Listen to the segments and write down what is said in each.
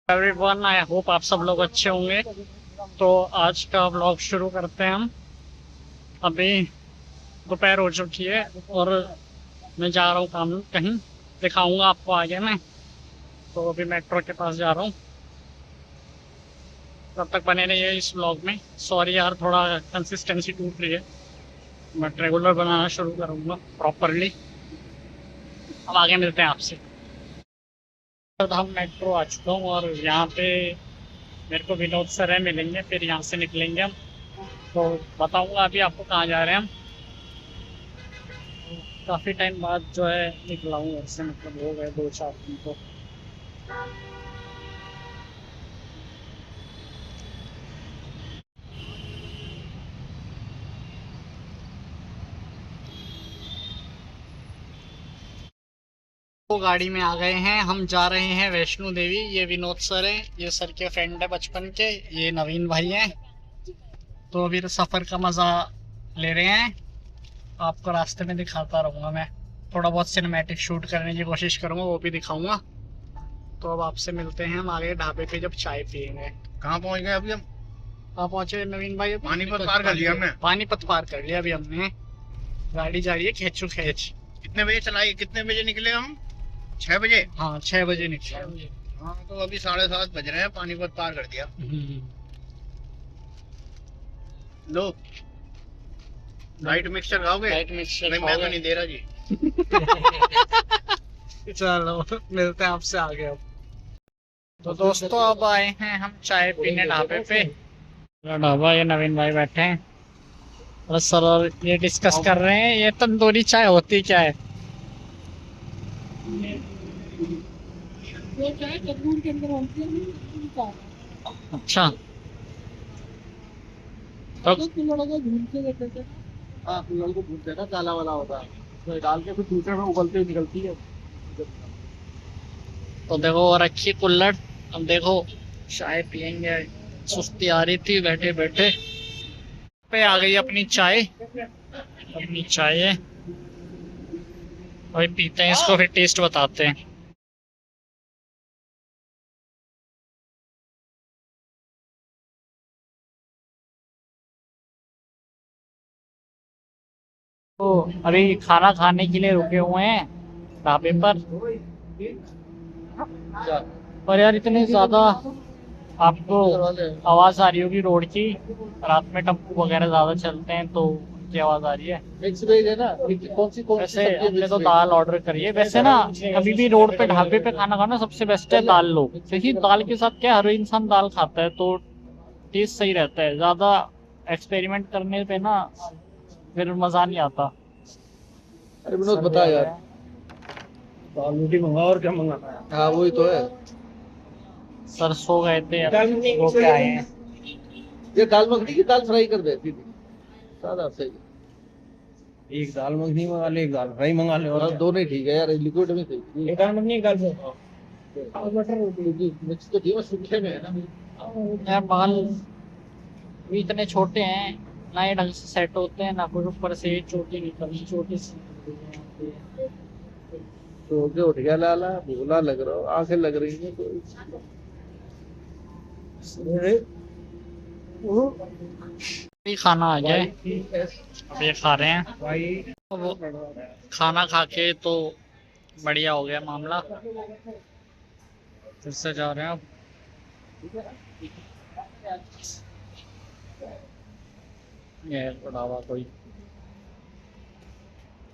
Everyone, I hope आप सब लोग अच्छे होंगे। तो आज का व्लॉग शुरू करते हैं हम। अभी दोपहर हो चुकी है और मैं जा रहा हूँ काम कहीं, दिखाऊंगा आपको आगे मैं। तो अभी मेट्रो के पास जा रहा हूँ, तब तक बने रहिए इस व्लॉग में। सॉरी यार, थोड़ा कंसिस्टेंसी टूट रही है, बट रेगुलर बनाना शुरू करूँगा प्रॉपरली। अब आगे मिलते हैं आपसे। हम मेट्रो आ चुका हूँ और यहाँ पे मेरे को विनोद सर है, मिलेंगे, फिर यहाँ से निकलेंगे हम। तो बताऊंगा अभी आपको कहाँ जा रहे हैं हम। काफ़ी टाइम बाद जो है निकला हूँ घर से, मतलब हो गए 2-4 दिन तो। तो गाड़ी में आ गए हैं, हम जा रहे हैं वैष्णो देवी। ये विनोद सर हैं, ये सर के फ्रेंड है बचपन के, ये नवीन भाई हैं। तो अभी सफ़र का मज़ा ले रहे हैं, आपको रास्ते में दिखाता रहूँगा मैं। थोड़ा बहुत सिनेमैटिक शूट करने की कोशिश करूँगा, वो भी दिखाऊँगा। तो अब आपसे मिलते हैं हम आगे ढाबे पे जब चाय पियेंगे। कहाँ पहुँच गए अभी हम? कहाँ पहुँचे नवीन भाई? पानीपत पार कर लिया हमने। पानीपत पार कर लिया अभी हमने। गाड़ी जा रही है खेचू खेच। कितने बजे चलाई, कितने बजे निकले हम? 6 बजे। हाँ 6 बजे निकले। हाँ तो अभी 7:30 बज रहे हैं, पानीपत पार कर दिया। लो लाइट मिक्सचर खाओगे? लाइट मिक्सचर नहीं, मैं तो नहीं दे रहा जी। चलो मिलते हैं आपसे आगे अब। तो दोस्तों अब आए हैं हम चाय पीने ढाबे पे। ढाबा, ये नवीन भाई बैठे हैं और सर और ये डिस्कस कर रहे हैं ये तंदूरी चाय होती क्या है। ये चाय तंदूर के अंदर होती है। अच्छा, तो कुल्हड़ को भूनते रहते थे। हाँ, कुल्हड़ को भूनते ना, काला वाला होता है, तो डाल के फिर दूसरे में उबलते निकलती है। तो देखो और रखी कुल्हड़। अब देखो चाय पियेंगे, सुस्ती आ रही थी बैठे बैठे। पे आ गई अपनी चाय, अपनी चाय है। अभी पीते हैं इसको, फिर टेस्ट बताते हैं। तो अभी खाना खाने के लिए रुके हुए हैं ढाबे पर। पर यार इतने ज्यादा आपको आवाज आ रही होगी रोड की, रात में टेम्पो वगैरह ज्यादा चलते हैं तो उनकी आवाज आ रही है। मिक्स वेज है ना? कौन सी वैसे हमने तो दाल ऑर्डर करी है। वैसे ना कभी भी रोड पे ढाबे पे खाना खाना सबसे बेस्ट है दाल लो, क्योंकि दाल के साथ क्या हर इंसान दाल खाता है तो टेस्ट सही रहता है। ज्यादा एक्सपेरिमेंट करने पे ना फिर मजा नहीं आता। अरे विनोद बता यार। दाल रोटी मंगाओ और क्या मंगाना है? हाँ वही तो है। सर सो गए थे, अब सो के आए हैं। ये दाल मखनी की दाल फ्राई कर दे सीधी, सादा सही। एक दाल मखनी मंगा ले, एक दाल फ्राई मंगा ले। और दोनों ही ठीक है यार, लिक्विड में सही। एक दाल मखनी, एक दाल बटर रोटी मिक्स तो ठीक, सूखे में है ना। यार बाल भी इतने छोटे हैं ना, ये ढंग से सेट होते हैं ना, कुछ ऊपर से चोटी निकलनी, छोटी सी। तो के उठ गया लाला, भूला लग रहा हो, आंखें लग रही है तो। अभी खाना आ गया है, अब ये खा रहे हैं। अब खाना खा के तो बढ़िया हो गया मामला, फिर से जा रहे हैं अब। ये है ढाबा कोई।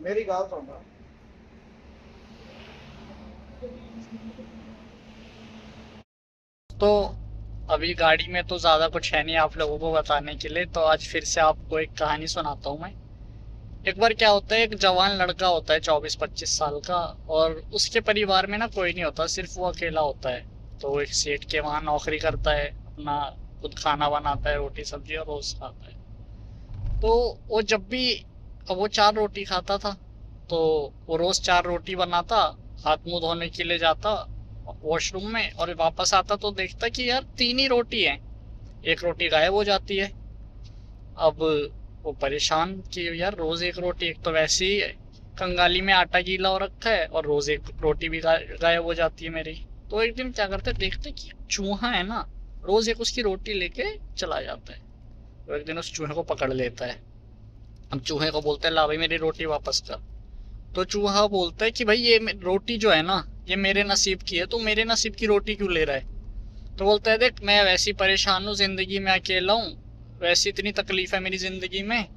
मेरी गाल सुनना। तो अभी गाड़ी में तो ज़्यादा कुछ है नहीं आप लोगों को बताने के लिए, तो आज फिर से आपको एक कहानी सुनाता हूँ मैं। एक बार क्या होता है, एक जवान लड़का होता है 24-25 साल का, और उसके परिवार में ना कोई नहीं होता, सिर्फ वो अकेला होता है। तो वो एक सेठ के वहाँ नौकरी करता है, अपना खुद खाना बनाता है, रोटी सब्जी, और रोज खाता है। तो वो जब भी, अब वो 4 रोटी खाता था, तो वो रोज 4 रोटी बनाता, हाथ मुंह धोने के लिए जाता वॉशरूम में, और वापस आता तो देखता कि यार 3 ही रोटी है, एक रोटी गायब हो जाती है। अब वो परेशान कि यार रोज एक रोटी, एक तो वैसे ही कंगाली में आटा गीला हो रखा है और रोज एक रोटी भी गायब हो जाती है मेरी। तो तो एक दिन क्या करते, देखते कि चूहा है ना, रोज एक उसकी रोटी लेके चला जाता है। तो एक दिन उस चूहे को पकड़ लेता है। अब चूहे को बोलते हैं ला भाई मेरी रोटी वापस कर। तो चूहा बोलता है कि भाई ये रोटी जो है ना, ये मेरे नसीब की है, तू मेरे नसीब की रोटी क्यों ले रहा है। तो बोलता है देख मैं वैसी परेशान हूँ जिंदगी में, अकेला हूँ, वैसी इतनी तकलीफ है मेरी जिंदगी में,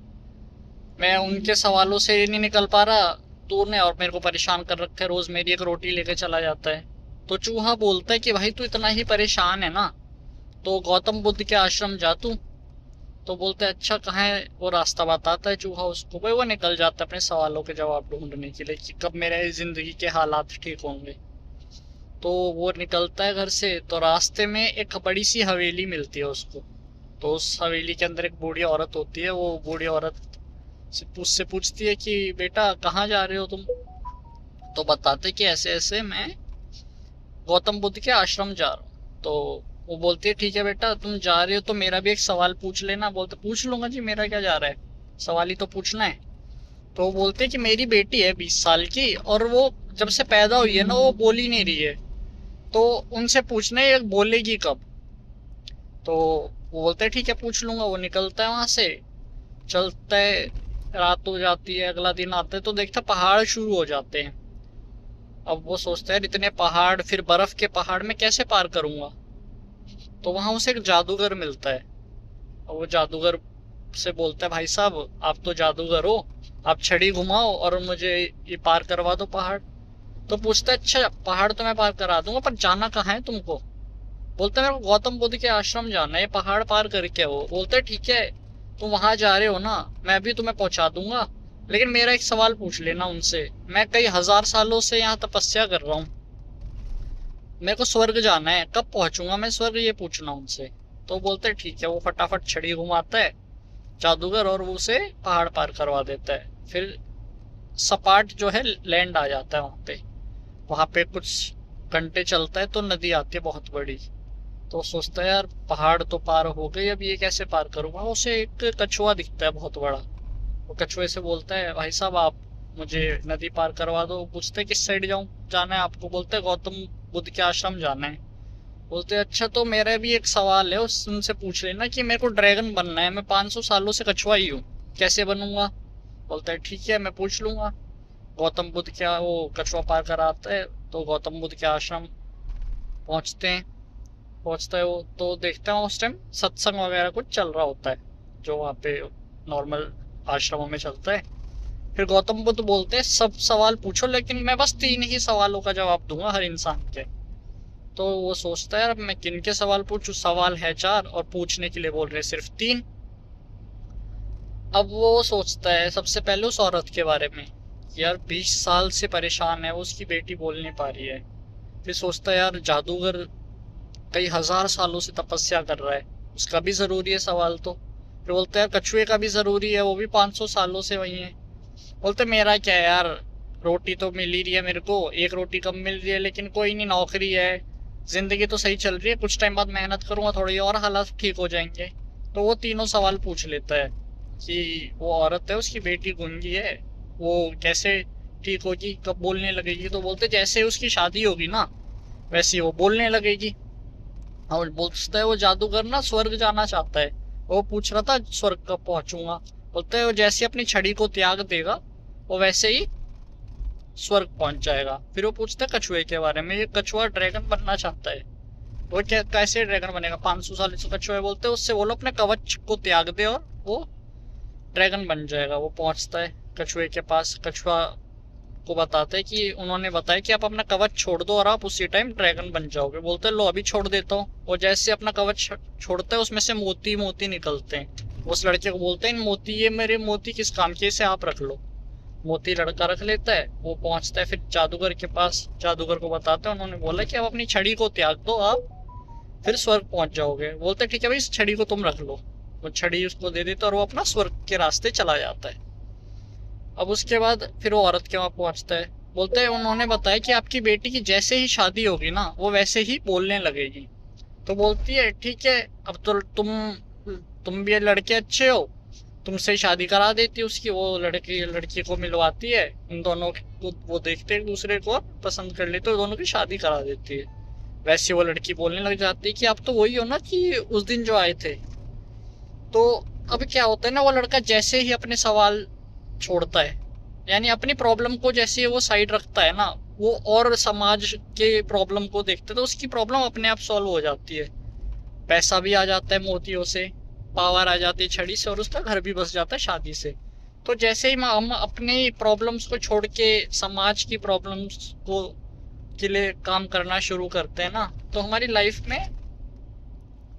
मैं उनके सवालों से नहीं निकल पा रहा, तूने और मेरे को परेशान कर रखा है, रोज मेरी एक रोटी लेके चला जाता है। तो चूहा बोलता है कि भाई तू इतना ही परेशान है ना, तो गौतम बुद्ध के आश्रम जा तू। तो बोलते हैं अच्छा कहाँ है, वो रास्ता बताता है चूहा उसको। भाई वो निकल जाता है अपने सवालों के जवाब ढूंढने के लिए कि कब मेरे जिंदगी के हालात ठीक होंगे। तो वो निकलता है घर से, तो रास्ते में एक बड़ी सी हवेली मिलती है उसको। तो उस हवेली के अंदर एक बूढ़ी औरत होती है। वो बूढ़ी औरत से पूछती है कि बेटा कहाँ जा रहे हो तुम। तो बताते कि ऐसे ऐसे मैं गौतम बुद्ध के आश्रम जा रहा हूँ। तो वो बोलती है ठीक है बेटा तुम जा रहे हो तो मेरा भी एक सवाल पूछ लेना। बोलते पूछ लूंगा जी, मेरा क्या जा रहा है, सवाल ही तो पूछना है। तो वो बोलते कि मेरी बेटी है 20 साल की, और वो जब से पैदा हुई है ना वो बोल ही नहीं रही है, तो उनसे पूछना है बोलेगी कब। तो वो बोलते हैं ठीक है पूछ लूंगा। वो निकलता है वहां से, चलता है, रात हो जाती है, अगला दिन आता है तो देखता पहाड़ शुरू हो जाते हैं। अब वो सोचता है इतने पहाड़, फिर बर्फ के पहाड़ में कैसे पार करूंगा। तो वहां उसे एक जादूगर मिलता है, और वो जादूगर से बोलता है भाई साहब आप तो जादूगर हो, आप छड़ी घुमाओ और मुझे ये पार करवा दो पहाड़। तो पूछता है अच्छा पहाड़ तो मैं पार करा दूंगा, पर जाना कहाँ है तुमको। बोलते है मेरे को गौतम बुद्ध के आश्रम जाना है, ये पहाड़ पार करके हो। बोलते है ठीक है तुम वहां जा रहे हो ना, मैं भी तुम्हें पहुंचा दूंगा, लेकिन मेरा एक सवाल पूछ लेना उनसे। मैं कई हजार सालों से यहाँ तपस्या कर रहा हूँ, मेरे को स्वर्ग जाना है, कब पहुंचूंगा मैं स्वर्ग, ये पूछना उनसे। तो बोलते ठीक है। वो फटाफट छड़ी घुमाता है जादूगर, और वो उसे पहाड़ पार करवा देता है। फिर सपाट जो है लैंड आ जाता है वहां पे। वहां पे कुछ घंटे चलता है तो नदी आती है बहुत बड़ी। तो सोचता है यार पहाड़ तो पार हो गई, अब ये कैसे पार करूंगा। उसे एक कछुआ दिखता है बहुत बड़ा। वो कछुए से बोलता है भाई साहब आप मुझे नदी पार करवा दो। पूछते किस साइड जाना है आपको। बोलते है गौतम बुद्ध के आश्रम जाना है। बोलते अच्छा तो मेरा भी एक सवाल है, उनसे पूछ लेना कि मेरे को ड्रैगन बनना है, मैं 500 सालों से कछुआ ही हूँ, कैसे बनूंगा। बोलता है ठीक है मैं पूछ लूंगा। गौतम बुद्ध क्या वो कछुआ पार कराता है। तो गौतम बुद्ध के आश्रम पहुंचता है वो, तो देखते हैं उस टाइम सत्संग वगैरह कुछ चल रहा होता है जो वहाँ पे नॉर्मल आश्रमों में चलता है। फिर गौतम बुद्ध बोलते हैं सब सवाल पूछो, लेकिन मैं बस 3 ही सवालों का जवाब दूंगा हर इंसान के। तो वो सोचता है अब मैं किन के सवाल पूछूं, सवाल है 4 और पूछने के लिए बोल रहे सिर्फ 3। अब वो सोचता है सबसे पहले उस औरत के बारे में, यार 20 साल से परेशान है, उसकी बेटी बोल नहीं पा रही है। फिर सोचता है यार जादूगर कई हजार सालों से तपस्या कर रहा है, उसका भी जरूरी है सवाल। तो फिर बोलते हैं कछुए का भी जरूरी है, वो भी 500 सालों से वही है। बोलते मेरा क्या है यार, रोटी तो मिल ही रही है मेरे को, एक रोटी कम मिल रही है, लेकिन कोई नहीं, नौकरी है, जिंदगी तो सही चल रही है, कुछ टाइम बाद मेहनत करूंगा थोड़ी और हालात ठीक हो जाएंगे। तो वो तीनों सवाल पूछ लेता है कि वो औरत है उसकी बेटी गूंगी है, वो कैसे ठीक होगी, कब बोलने लगेगी। तो बोलते जैसे उसकी शादी होगी ना वैसे वो बोलने लगेगी। और बोलता है वो जादूगर ना स्वर्ग जाना चाहता है, वो पूछ रहा था स्वर्ग कब पहुंचूंगा। बोलते है वो जैसे अपनी छड़ी को त्याग देगा वो वैसे ही स्वर्ग पहुंच जाएगा। फिर वो पूछता है कछुए के बारे में, ये कछुआ ड्रैगन बनना चाहता है, वो क्या कैसे ड्रैगन बनेगा, 500 साल से कछुआ। बोलते हैं उससे बोलो अपने कवच को त्याग दे और वो ड्रैगन बन जाएगा। वो पहुंचता है कछुए के पास, कछुआ को बताते हैं कि उन्होंने बताया कि आप अपना कवच छोड़ दो और आप उसी टाइम ड्रैगन बन जाओगे। बोलते हैं लो अभी छोड़ देता हूँ। और जैसे अपना कवच छोड़ता है उसमें से मोती मोती निकलते हैं। उस लड़के को बोलते हैं मोती, ये मेरे मोती किस काम के, इसे आप रख लो। मोती लड़का रख लेता है। वो पहुंचता है फिर जादूगर के पास, जादूगर को बताते हैं उन्होंने बोला कि आप अपनी छड़ी को त्याग दो, आप फिर स्वर्ग पहुंच जाओगे। बोलते ठीक है भाई इस छड़ी को तुम रख लो। वो छड़ी उसको दे देता और वो अपना स्वर्ग के रास्ते चला जाता है। अब उसके बाद फिर वो औरत के वहां पहुंचता है। बोलते हैं उन्होंने बताया कि आपकी बेटी की जैसे ही शादी होगी ना वो वैसे ही बोलने लगेगी। तो बोलती है ठीक है अब तो तुम भी लड़के अच्छे हो, तुमसे शादी करा देती उसकी। वो लड़की को मिलवाती है, उन दोनों को वो देखते एक दूसरे को पसंद कर लेते, दोनों की शादी करा देती है। वैसे वो लड़की बोलने लग जाती है कि आप तो वही हो ना कि उस दिन जो आए थे। तो अब क्या होता है ना, वो लड़का जैसे ही अपने सवाल छोड़ता है, यानी अपनी प्रॉब्लम को जैसे वो साइड रखता है ना, वो और समाज के प्रॉब्लम को देखते, तो उसकी प्रॉब्लम अपने आप सॉल्व हो जाती है। पैसा भी आ जाता है मोतियों से, पावर आ जाती है छड़ी से, और उसका घर भी बस जाता है शादी से। तो जैसे ही हम अपनी प्रॉब्लम्स को छोड़ के समाज की प्रॉब्लम्स को के लिए काम करना शुरू करते हैं ना, तो हमारी लाइफ में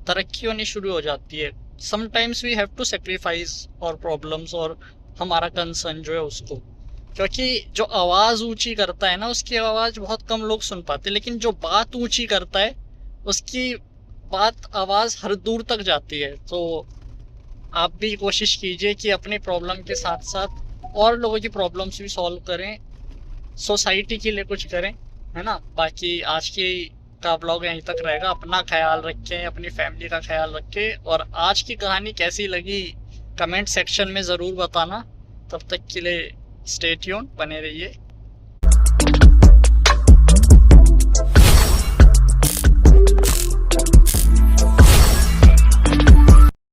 तरक्की होनी शुरू हो जाती है। Sometimes we have to sacrifice और प्रॉब्लम्स और हमारा कंसर्न जो है उसको, क्योंकि जो आवाज़ ऊंची करता है ना, उसकी आवाज़ बहुत कम लोग सुन पाते, लेकिन जो बात ऊंची करता है उसकी बात आवाज़ हर दूर तक जाती है। तो आप भी कोशिश कीजिए कि अपने प्रॉब्लम के साथ साथ और लोगों की प्रॉब्लम्स भी सॉल्व करें, सोसाइटी के लिए कुछ करें, है ना। बाकी आज की का ब्लॉग यहीं तक रहेगा। अपना ख्याल रखें, अपनी फैमिली का ख्याल रखें, और आज की कहानी कैसी लगी कमेंट सेक्शन में ज़रूर बताना। तब तक के लिए स्टे ट्यून, बने रहिए।